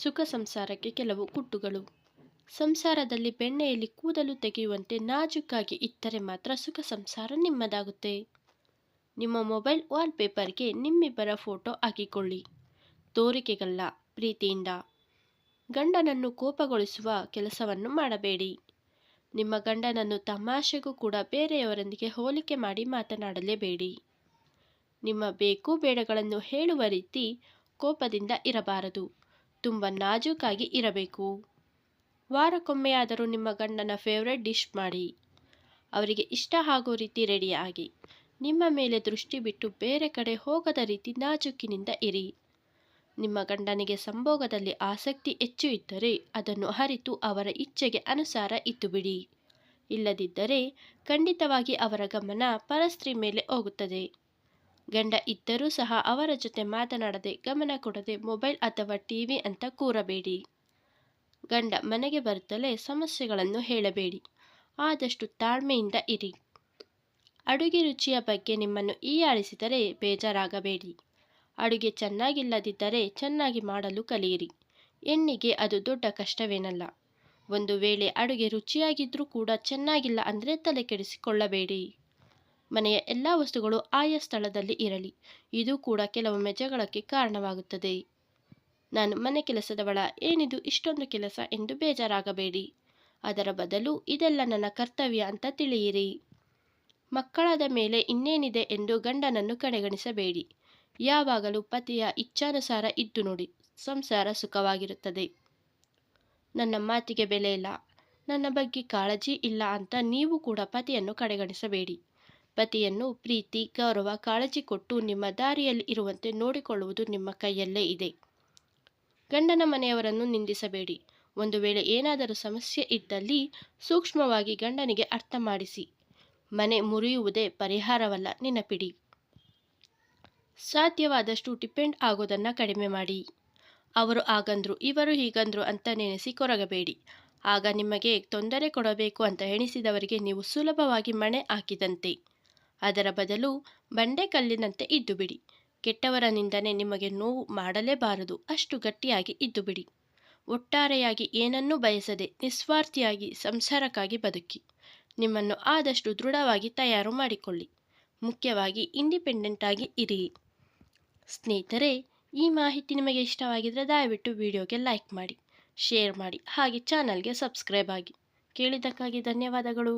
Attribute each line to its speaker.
Speaker 1: ಸುಖ ಸಂಸಾರಕ್ಕೆ ಕೆಲವು ಕುಟ್ಟುಗಳು. ಸಂಸಾರದಲ್ಲಿ ಬೆಣ್ಣೆಯಲ್ಲಿ ಕೂದಲು ತೆಗೆಯುವಂತೆ ನಾಜೂಕಾಗಿ ಇದ್ದರೆ ಮಾತ್ರ ಸುಖ ಸಂಸಾರ ನಿಮ್ಮದಾಗುತ್ತೆ. ನಿಮ್ಮ ಮೊಬೈಲ್ ವಾಲ್ಪೇಪರ್ಗೆ ನಿಮ್ಮಿಬ್ಬರ ಫೋಟೋ ಹಾಕಿಕೊಳ್ಳಿ. ತೋರಿಕೆಗಲ್ಲ, ಪ್ರೀತಿಯಿಂದ. ಗಂಡನನ್ನು ಕೋಪಗೊಳಿಸುವ ಕೆಲಸವನ್ನು ಮಾಡಬೇಡಿ. ನಿಮ್ಮ ಗಂಡನನ್ನು ತಮಾಷೆಗೂ ಕೂಡ ಬೇರೆಯವರೊಂದಿಗೆ ಹೋಲಿಕೆ ಮಾಡಿ ಮಾತನಾಡಲೇಬೇಡಿ. ನಿಮ್ಮ ಬೇಕು ಬೇಡಗಳನ್ನು ಹೇಳುವ ರೀತಿ ಕೋಪದಿಂದ ಇರಬಾರದು. ತುಂಬ ನಾಜೂಕಾಗಿ ಇರಬೇಕು. ವಾರಕ್ಕೊಮ್ಮೆಯಾದರೂ ನಿಮ್ಮ ಗಂಡನ ಫೇವ್ರೆಟ್ ಡಿಶ್ ಮಾಡಿ. ಅವರಿಗೆ ಇಷ್ಟ ಆಗೋ ರೀತಿ ರೆಡಿಯಾಗಿ. ನಿಮ್ಮ ಮೇಲೆ ದೃಷ್ಟಿ ಬಿಟ್ಟು ಬೇರೆ ಕಡೆ ಹೋಗದ ರೀತಿ ನಾಜೂಕಿನಿಂದ ಇರಿ. ನಿಮ್ಮ ಗಂಡನಿಗೆ ಸಂಭೋಗದಲ್ಲಿ ಆಸಕ್ತಿ ಹೆಚ್ಚು ಇದ್ದರೆ ಅದನ್ನು ಅರಿತು ಅವರ ಇಚ್ಛೆಗೆ ಅನುಸಾರ ಇದ್ದುಬಿಡಿ. ಇಲ್ಲದಿದ್ದರೆ ಖಂಡಿತವಾಗಿ ಅವರ ಗಮನ ಪರಸ್ತ್ರೀ ಮೇಲೆ ಹೋಗುತ್ತದೆ. ಗಂಡ ಇದ್ದರೂ ಸಹ ಅವರ ಜೊತೆ ಮಾತನಾಡದೆ, ಗಮನ ಕೊಡದೆ ಮೊಬೈಲ್ ಅಥವಾ ಟಿವಿ ಅಂತ ಕೂರಬೇಡಿ. ಗಂಡ ಮನೆಗೆ ಬರುತ್ತಲೇ ಸಮಸ್ಯೆಗಳನ್ನು ಹೇಳಬೇಡಿ. ಆದಷ್ಟು ತಾಳ್ಮೆಯಿಂದ ಇರಿ. ಅಡುಗೆ ರುಚಿಯ ಬಗ್ಗೆ ನಿಮ್ಮನ್ನು ಹೀಯಾಳಿಸಿದರೆ ಬೇಜಾರಾಗಬೇಡಿ. ಅಡುಗೆ ಚೆನ್ನಾಗಿಲ್ಲದಿದ್ದರೆ ಚೆನ್ನಾಗಿ ಮಾಡಲು ಕಲಿಯಿರಿ. ಹೆಣ್ಣಿಗೆ ಅದು ದೊಡ್ಡ ಕಷ್ಟವೇನಲ್ಲ. ಒಂದು ವೇಳೆ ಅಡುಗೆ ರುಚಿಯಾಗಿದ್ರೂ ಕೂಡ ಚೆನ್ನಾಗಿಲ್ಲ ಅಂದರೆ ತಲೆ ಕೆಡಿಸಿಕೊಳ್ಳಬೇಡಿ. ಮನೆಯ ಎಲ್ಲ ವಸ್ತುಗಳು ಆಯಾ ಸ್ಥಳದಲ್ಲಿ ಇರಲಿ. ಇದು ಕೂಡ ಕೆಲವೊಮ್ಮೆ ಜಗಳಕ್ಕೆ ಕಾರಣವಾಗುತ್ತದೆ. ನಾನು ಮನೆ ಕೆಲಸದವಳ, ಏನಿದು ಇಷ್ಟೊಂದು ಕೆಲಸ ಎಂದು ಬೇಜಾರಾಗಬೇಡಿ. ಅದರ ಬದಲು ಇದೆಲ್ಲ ನನ್ನ ಕರ್ತವ್ಯ ಅಂತ ತಿಳಿಯಿರಿ. ಮಕ್ಕಳಾದ ಮೇಲೆ ಇನ್ನೇನಿದೆ ಎಂದು ಗಂಡನನ್ನು ಕಡೆಗಣಿಸಬೇಡಿ. ಯಾವಾಗಲೂ ಪತಿಯ ಇಚ್ಛಾನುಸಾರ ಇದ್ದು ನೋಡಿ, ಸಂಸಾರ ಸುಖವಾಗಿರುತ್ತದೆ. ನನ್ನ ಮಾತಿಗೆ ಬೆಲೆ ಇಲ್ಲ, ನನ್ನ ಬಗ್ಗೆ ಕಾಳಜಿ ಇಲ್ಲ ಅಂತ ನೀವು ಕೂಡ ಪತಿಯನ್ನು ಕಡೆಗಣಿಸಬೇಡಿ. ಪತಿಯನ್ನು ಪ್ರೀತಿ, ಗೌರವ, ಕಾಳಜಿ ಕೊಟ್ಟು ನಿಮ್ಮ ದಾರಿಯಲ್ಲಿ ಇರುವಂತೆ ನೋಡಿಕೊಳ್ಳುವುದು ನಿಮ್ಮ ಕೈಯಲ್ಲೇ ಇದೆ. ಗಂಡನ ಮನೆಯವರನ್ನು ನಿಂದಿಸಬೇಡಿ. ಒಂದು ವೇಳೆ ಏನಾದರೂ ಸಮಸ್ಯೆ ಇದ್ದಲ್ಲಿ ಸೂಕ್ಷ್ಮವಾಗಿ ಗಂಡನಿಗೆ ಅರ್ಥ ಮಾಡಿಸಿ. ಮನೆ ಮುರಿಯುವುದೇ ಪರಿಹಾರವಲ್ಲ, ನೆನಪಿಡಿ. ಸಾಧ್ಯವಾದಷ್ಟು ಡಿಪೆಂಡ್ ಆಗೋದನ್ನು ಕಡಿಮೆ ಮಾಡಿ. ಅವರು ಹಾಗಂದ್ರು, ಇವರು ಹೀಗಂದ್ರು ಅಂತ ನೆನೆಸಿ ಕೊರಗಬೇಡಿ. ಆಗ ನಿಮಗೆ ತೊಂದರೆ ಕೊಡಬೇಕು ಅಂತ ಎಣಿಸಿದವರಿಗೆ ನೀವು ಸುಲಭವಾಗಿ ಮಣೆ ಹಾಕಿದಂತೆ. ಅದರ ಬದಲು ಬಂಡೆಕಲ್ಲಿನಂತೆ ಇದ್ದು ಬಿಡಿ. ಕೆಟ್ಟವರ ನಿಂದನೆ ನಿಮಗೆ ನೋವು ಮಾಡಲೇಬಾರದು, ಅಷ್ಟು ಗಟ್ಟಿಯಾಗಿ ಇದ್ದು ಬಿಡಿ. ಒಟ್ಟಾರೆಯಾಗಿ ಏನನ್ನೂ ಬಯಸದೆ ನಿಸ್ವಾರ್ಥಿಯಾಗಿ ಸಂಸಾರಕ್ಕಾಗಿ ಬದುಕಿ. ನಿಮ್ಮನ್ನು ಆದಷ್ಟು ದೃಢವಾಗಿ ತಯಾರು ಮಾಡಿಕೊಳ್ಳಿ. ಮುಖ್ಯವಾಗಿ ಇಂಡಿಪೆಂಡೆಂಟ್ ಆಗಿ ಇರಿ. ಸ್ನೇಹಿತರೆ, ಈ ಮಾಹಿತಿ ನಿಮಗೆ ಇಷ್ಟವಾಗಿದ್ದರೆ ದಯವಿಟ್ಟು ವಿಡಿಯೋಗೆ ಲೈಕ್ ಮಾಡಿ, ಶೇರ್ ಮಾಡಿ, ಹಾಗೆ ಚಾನಲ್ಗೆ ಸಬ್ಸ್ಕ್ರೈಬ್ ಆಗಿ. ಕೇಳಿದ್ದಕ್ಕಾಗಿ ಧನ್ಯವಾದಗಳು.